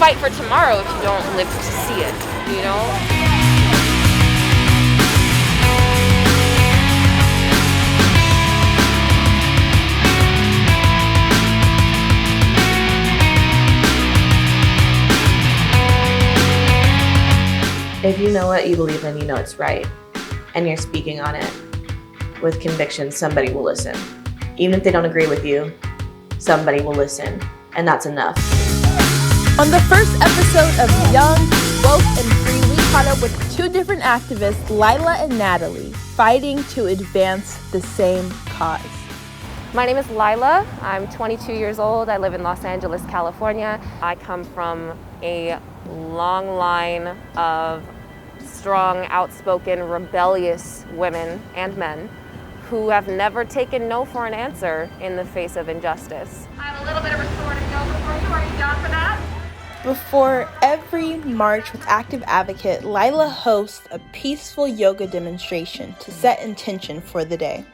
fight for tomorrow if you don't live to see it, you know? If you know what you believe in, you know it's right, and you're speaking on it with conviction, somebody will listen. Even if they don't agree with you, somebody will listen, and that's enough. On the first episode of Young, Woke, and Free, we caught up with two different activists, Lila and Natalie, fighting to advance the same cause. My name is Lila. I'm 22 years old. I live in Los Angeles, California. I come from a long line of strong, outspoken, rebellious women and men who have never taken no for an answer in the face of injustice. I have a little bit of restorative yoga for you. Are you down for that? Before every March with Active Advocate, Lila hosts a peaceful yoga demonstration to set intention for the day.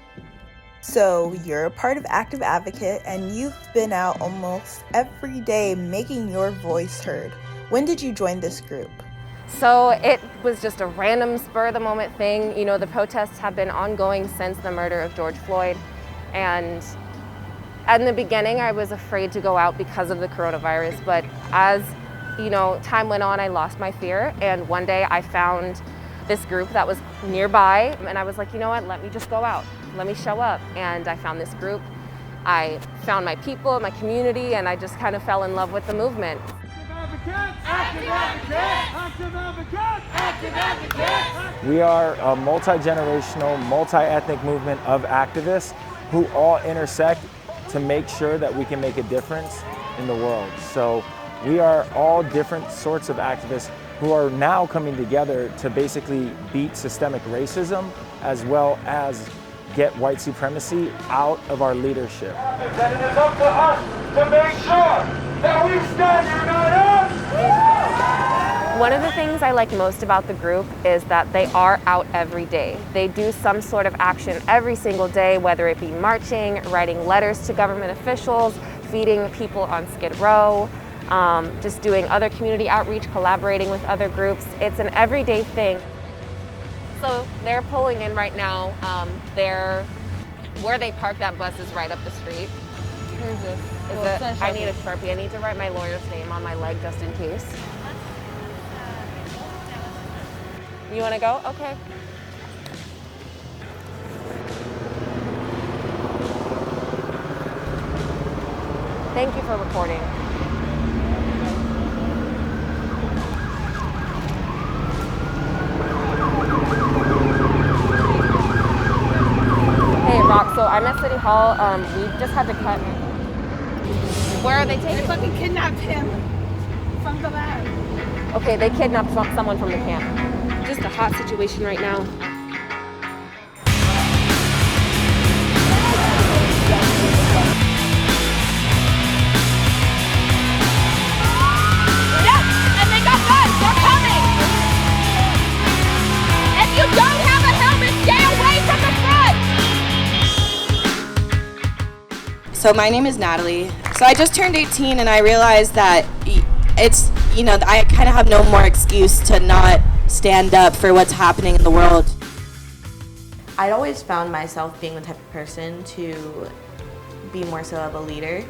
So you're a part of Active Advocate and you've been out almost every day making your voice heard. When did you join this group? So it was just a random spur of the moment thing. You know, the protests have been ongoing since the murder of George Floyd. And in the beginning, I was afraid to go out because of the coronavirus. But as, you know, time went on, I lost my fear. And one day I found this group that was nearby. And I was like, you know what, let me just go out. Let me show up. And I found this group. I found my people, my community, and I just kind of fell in love with the movement. Active Advocate! Active Advocate! Active Advocate! We are a multi-generational, multi-ethnic movement of activists who all intersect to make sure that we can make a difference in the world. So we are all different sorts of activists who are now coming together to basically beat systemic racism as well as get white supremacy out of our leadership. And it is up to us to make sure that we stand united. One of the things I like most about the group is that they are out every day. They do some sort of action every single day, whether it be marching, writing letters to government officials, feeding people on Skid Row, just doing other community outreach, collaborating with other groups. It's an everyday thing. So they're pulling in right now. Where they park that bus is right up the street. Where's this? I need a Sharpie. I need to write my lawyer's name on my leg just in case. You want to go? Okay. Thank you for recording. Hey, Rock, so I'm at City Hall. We just had to cut. Where are they taking? They fucking kidnapped him from the lab. Okay, they kidnapped someone from the camp. Just a hot situation right now. Yes, and they got guns. They're coming. If you don't have a helmet, stay away from the front. So my name is Natalie. So I just turned 18 and I realized that it's, you know, I kind of have no more excuse to not stand up for what's happening in the world. I'd always found myself being the type of person to be more so of a leader.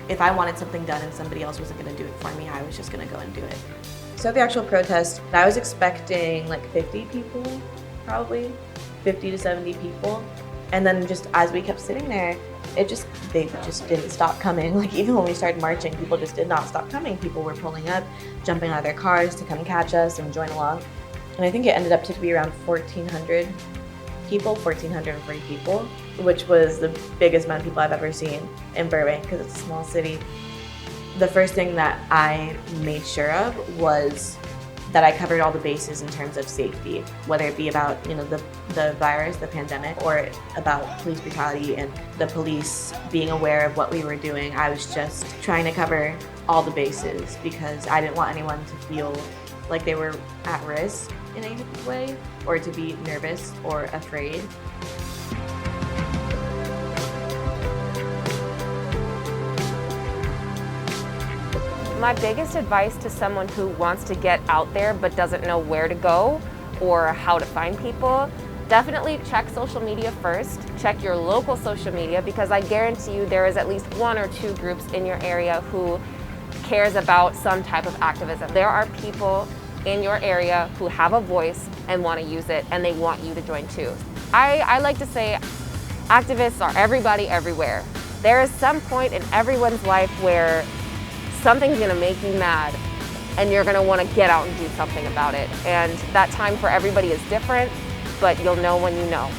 If I wanted something done and somebody else wasn't going to do it for me, I was just going to go and do it. So the actual protest, I was expecting like 50 people, probably 50 to 70 people. And then just as we kept sitting there, they just didn't stop coming. Like even when we started marching, people just did not stop coming. People were pulling up, jumping out of their cars to come catch us and join along. And I think it ended up to be around 1,400 people, 1,440 people, which was the biggest amount of people I've ever seen in Burbank because it's a small city. The first thing that I made sure of was that I covered all the bases in terms of safety, whether it be about the virus, the pandemic, or about police brutality and the police being aware of what we were doing. I was just trying to cover all the bases because I didn't want anyone to feel like they were at risk in any way or to be nervous or afraid. My biggest advice to someone who wants to get out there but doesn't know where to go or how to find people, definitely check social media first. Check your local social media, because I guarantee you there is at least 1 or 2 groups in your area who cares about some type of activism. There are people in your area who have a voice and want to use it, and they want you to join too. I like to say activists are everybody everywhere. There is some point in everyone's life where something's going to make you mad and you're going to want to get out and do something about it. And that time for everybody is different, but you'll know when you know.